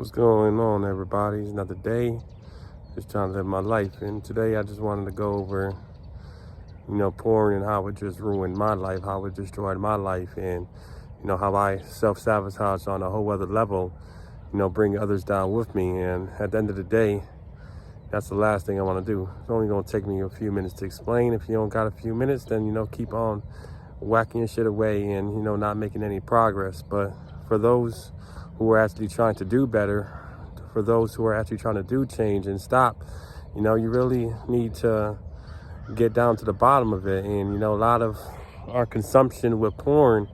What's going on, everybody? It's another day. Just trying to live my life. And today I just wanted to go over, porn and how it just ruined my life, how it destroyed my life, and, how I self-sabotage on a whole other level, bring others down with me. And at the end of the day, that's the last thing I want to do. It's only going to take me a few minutes to explain. If you don't got a few minutes, then, keep on whacking your shit away and, not making any progress. But for those who are actually trying to do better, for those who are actually trying to do change and stop, you really need to get down to the bottom of it. And, a lot of our consumption with porn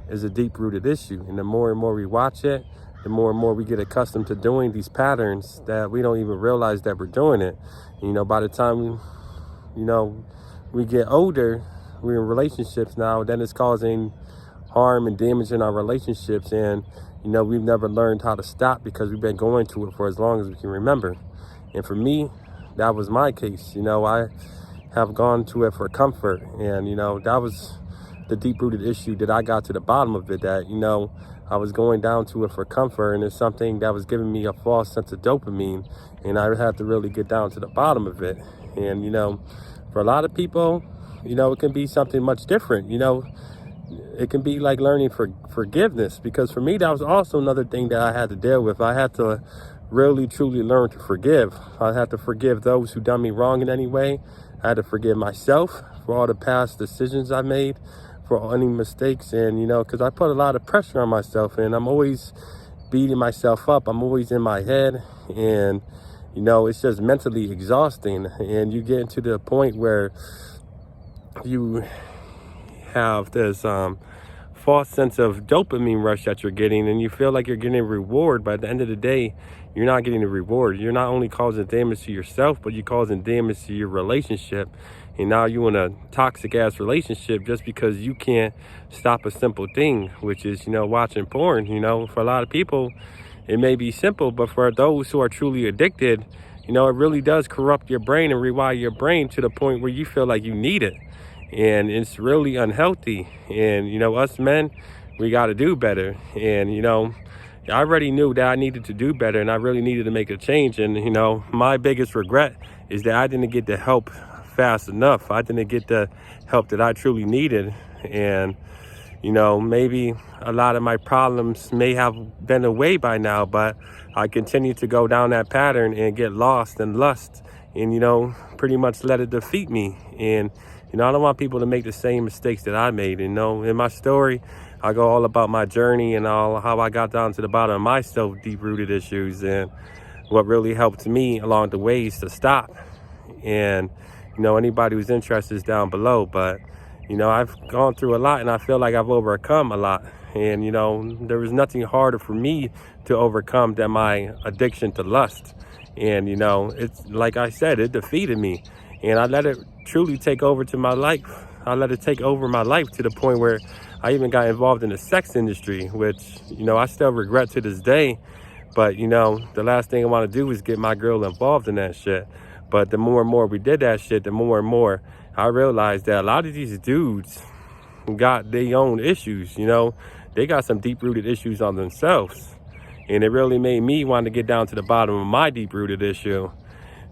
is a deep-rooted issue. And the more and more we watch it, the more and more we get accustomed to doing these patterns that we don't even realize that we're doing it. By the time, we get older, we're in relationships now, then it's causing harm and damage in our relationships. And, we've never learned how to stop because we've been going to it for as long as we can remember. And for me, that was my case. I have gone to it for comfort. And, that was the deep-rooted issue that I got to the bottom of it, that, I was going down to it for comfort, and it's something that was giving me a false sense of dopamine, and I had to really get down to the bottom of it. And, for a lot of people, it can be something much different. It can be like learning forgiveness, because for me, that was also another thing that I had to deal with. I had to really, truly learn to forgive. I had to forgive those who done me wrong in any way. I had to forgive myself for all the past decisions I made, for any mistakes, and, because I put a lot of pressure on myself, and I'm always beating myself up. I'm always in my head, and, it's just mentally exhausting. And you get into the point where you have this false sense of dopamine rush that you're getting, and you feel like you're getting a reward, but at the end of the day, you're not getting a reward. You're not only causing damage to yourself, but you're causing damage to your relationship. And now you're in a toxic ass relationship just because you can't stop a simple thing, which is, watching porn. For a lot of people, it may be simple, but for those who are truly addicted, it really does corrupt your brain and rewire your brain to the point where you feel like you need it. And it's really unhealthy. And, us men, we got to do better. And, I already knew that I needed to do better, and I really needed to make a change. And, my biggest regret is that I didn't get the help fast enough. I didn't get the help that I truly needed. And, maybe a lot of my problems may have been away by now, but I continue to go down that pattern and get lost in lust and, pretty much let it defeat me. And, I don't want people to make the same mistakes that I made. In my story, I go all about my journey and all how I got down to the bottom of myself, deep-rooted issues, and what really helped me along the ways to stop. And, anybody who's interested is down below. But, I've gone through a lot, and I feel like I've overcome a lot. And, there was nothing harder for me to overcome than my addiction to lust. And, it's like I said, it defeated me. And I let it truly take over to my life. I let it take over my life to the point where I even got involved in the sex industry, which, I still regret to this day. But, the last thing I want to do is get my girl involved in that shit. But the more and more we did that shit, the more and more I realized that a lot of these dudes got their own issues. They got some deep-rooted issues on themselves. And it really made me want to get down to the bottom of my deep-rooted issue,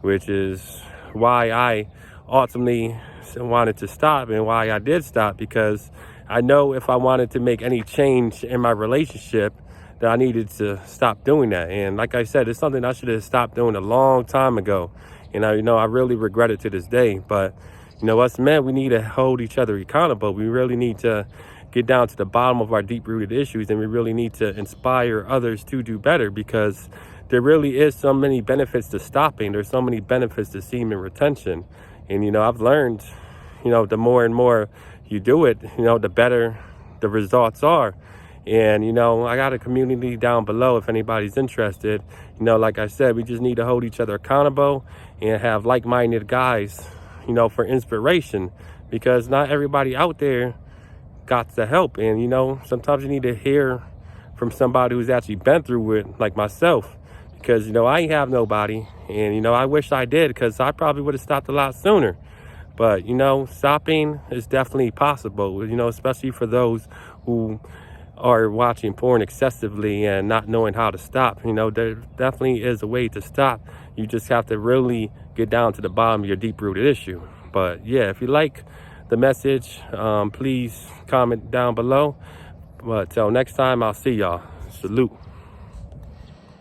which is why I ultimately wanted to stop, and why I did stop, because I know if I wanted to make any change in my relationship, that I needed to stop doing that. And like I said, it's something I should have stopped doing a long time ago. And I really regret it to this day. But, us men, we need to hold each other accountable. We really need to get down to the bottom of our deep-rooted issues, and we really need to inspire others to do better, because there really is so many benefits to stopping. There's so many benefits to semen retention. And, I've learned, the more and more you do it, the better the results are. And, I got a community down below if anybody's interested. Like I said, we just need to hold each other accountable and have like-minded guys, for inspiration, because not everybody out there got the help. And, sometimes you need to hear from somebody who's actually been through it, like myself. Because, I ain't have nobody, and, I wish I did, because I probably would have stopped a lot sooner. But, stopping is definitely possible, especially for those who are watching porn excessively and not knowing how to stop. You know, there definitely is a way to stop. You just have to really get down to the bottom of your deep-rooted issue. But yeah, if you like the message, please comment down below. But till next time, I'll see y'all. Salute.